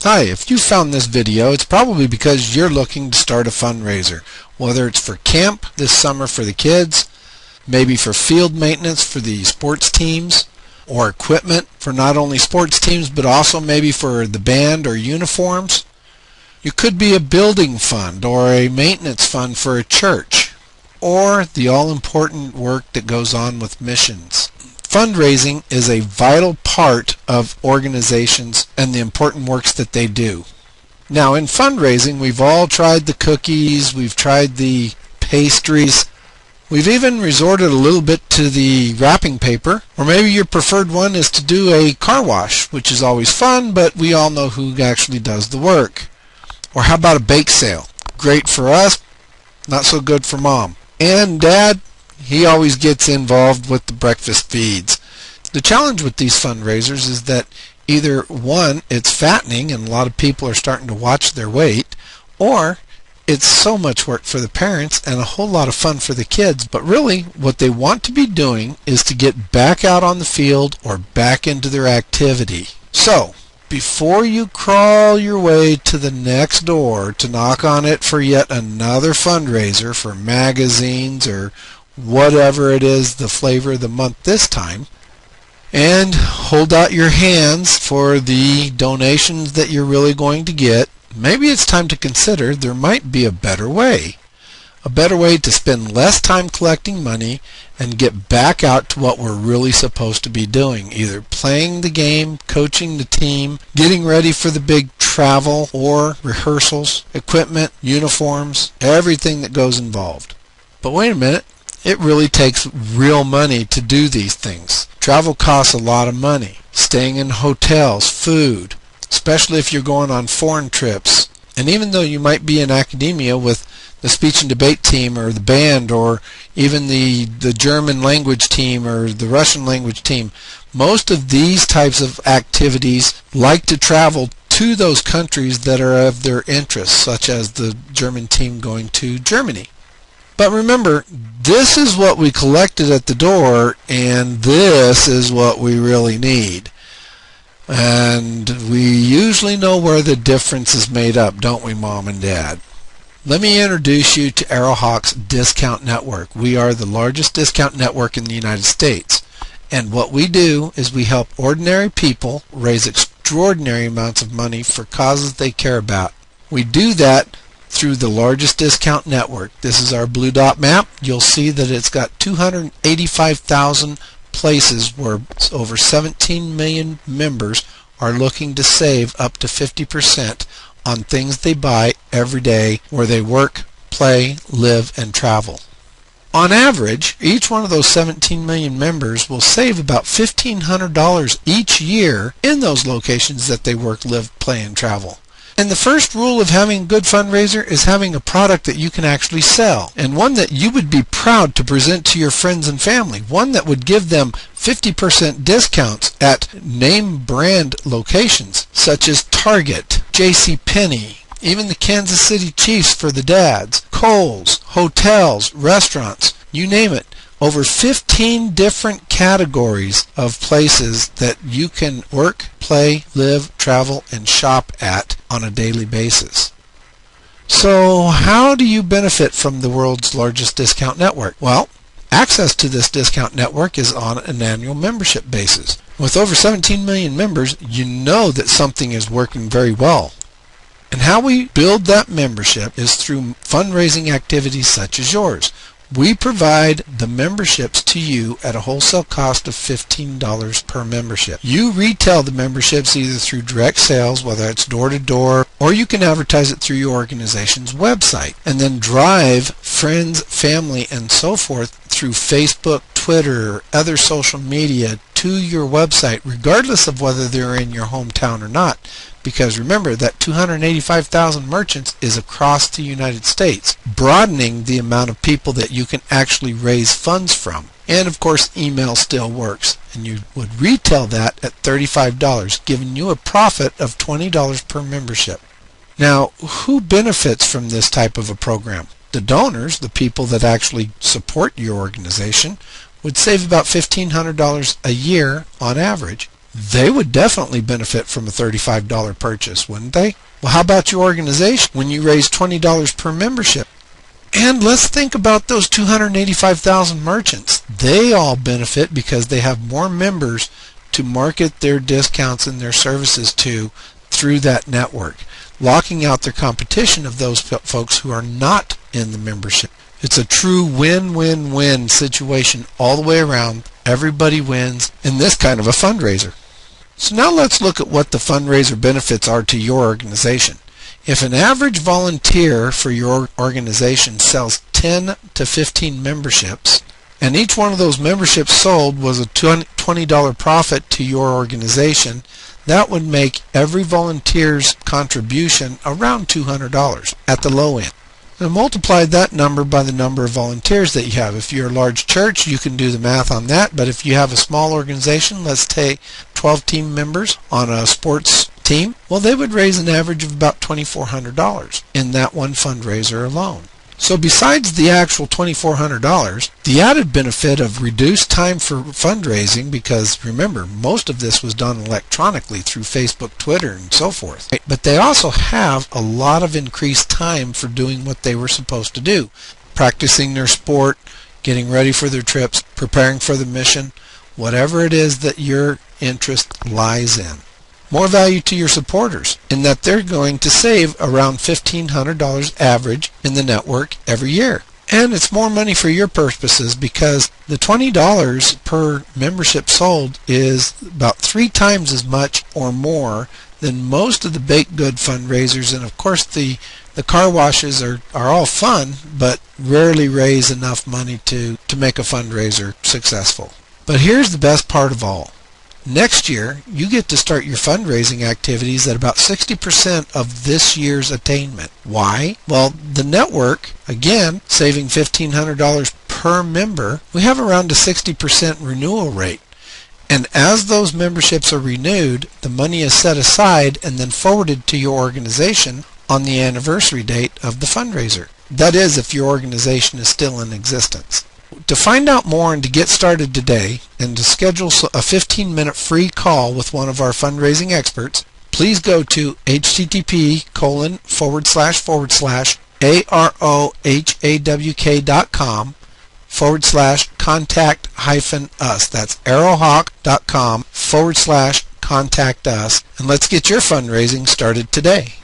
Hi, if you found this video, it's probably because you're looking to start a fundraiser, whether it's for camp this summer for the kids, maybe for field maintenance for the sports teams, or equipment for not only sports teams but also maybe for the band or uniforms. You could be a building fund or a maintenance fund for a church, or the all-important work that goes on with missions. Fundraising is a vital part of organizations and the important works that they do. Now, in fundraising, we've all tried the cookies, we've tried the pastries, we've even resorted a little bit to the wrapping paper, or maybe your preferred one is to do a car wash, which is always fun, but we all know who actually does the work. Or how about a bake sale? Great for us, not so good for Mom. And Dad, he always gets involved with the breakfast feeds. The challenge with these fundraisers is that either one, it's fattening and a lot of people are starting to watch their weight, or it's so much work for the parents and a whole lot of fun for the kids, but really what they want to be doing is to get back out on the field or back into their activity. So, before you crawl your way to the next door to knock on it for yet another fundraiser for magazines or whatever it is the flavor of the month this time, and hold out your hands for the donations that you're really going to get, maybe it's time to consider there might be a better way. A better way to spend less time collecting money and get back out to what we're really supposed to be doing, either playing the game, coaching the team, getting ready for the big travel or rehearsals, equipment, uniforms, everything that goes involved. But wait a minute. It really takes real money to do these things. Travel costs a lot of money. Staying in hotels, food, especially if you're going on foreign trips. And even though you might be in academia with the speech and debate team or the band or even the German language team or the Russian language team, most of these types of activities like to travel to those countries that are of their interest, such as the German team going to Germany. But remember, this is what we collected at the door, and this is what we really need. And we usually know where the difference is made up, don't we, Mom and Dad? Let me introduce you to Arrowhawk's Discount Network. We are the largest discount network in the United States. And what we do is we help ordinary people raise extraordinary amounts of money for causes they care about. We do that through the largest discount network. This is our blue dot map. You'll see that it's got 285,000 places where over 17 million members are looking to save up to 50% on things they buy every day where they work, play, live, and travel. On average, each one of those 17 million members will save about $1,500 each year in those locations that they work, live, play, and travel. And the first rule of having a good fundraiser is having a product that you can actually sell, and one that you would be proud to present to your friends and family, one that would give them 50% discounts at name brand locations such as Target, JCPenney, even the Kansas City Chiefs for the dads, Kohl's, hotels, restaurants, you name it. Over 15 different categories of places that you can work, play, live, travel, and shop at on a daily basis. So how do you benefit from the world's largest discount network? Well, access to this discount network is on an annual membership basis. With over 17 million members, you know that something is working very well. And how we build that membership is through fundraising activities such as yours. We provide the memberships to you at a wholesale cost of $15 per membership. You retail the memberships either through direct sales, whether it's door-to-door, or you can advertise it through your organization's website, and then drive friends, family, and so forth through Facebook, Twitter, or other social media to your website, regardless of whether they're in your hometown or not. Because remember that 285,000 merchants is across the United States, broadening the amount of people that you can actually raise funds from. And of course, email still works, and you would retail that at $35, giving you a profit of $20 per membership. Now, who benefits from this type of a program? The donors, the people that actually support your organization, would save about $1,500 a year on average. They would definitely benefit from a $35 purchase, wouldn't they? Well, how about your organization when you raise $20 per membership? And let's think about those 285,000 merchants. They all benefit because they have more members to market their discounts and their services to through that network, locking out their competition of those folks who are not in the membership. It's a true win-win-win situation all the way around. Everybody wins in this kind of a fundraiser. So now let's look at what the fundraiser benefits are to your organization. If an average volunteer for your organization sells 10 to 15 memberships, and each one of those memberships sold was a $20 profit to your organization, that would make every volunteer's contribution around $200 at the low end. And multiply that number by the number of volunteers that you have. If you're a large church, you can do the math on that, but if you have a small organization, let's take 12 team members on a sports team, well, they would raise an average of about $2,400 in that one fundraiser alone. So besides the actual $2,400, the added benefit of reduced time for fundraising, because remember, most of this was done electronically through Facebook, Twitter, and so forth. But they also have a lot of increased time for doing what they were supposed to do, practicing their sport, getting ready for their trips, preparing for the mission, whatever it is that your interest lies in. More value to your supporters in that they're going to save around $1,500 average in the network every year. And it's more money for your purposes because the $20 per membership sold is about 3 times as much or more than most of the baked good fundraisers. And of course the car washes are all fun, but rarely raise enough money to make a fundraiser successful. But here's the best part of all. Next year, you get to start your fundraising activities at about 60% of this year's attainment. Why? Well, the network, again, saving $1,500 per member, we have around a 60% renewal rate. And as those memberships are renewed, the money is set aside and then forwarded to your organization on the anniversary date of the fundraiser. That is, if your organization is still in existence. To find out more and to get started today and to schedule a 15-minute free call with one of our fundraising experts, please go to http://arohawk.com/contact-us. That's arrowhawk.com/contact us. And let's get your fundraising started today.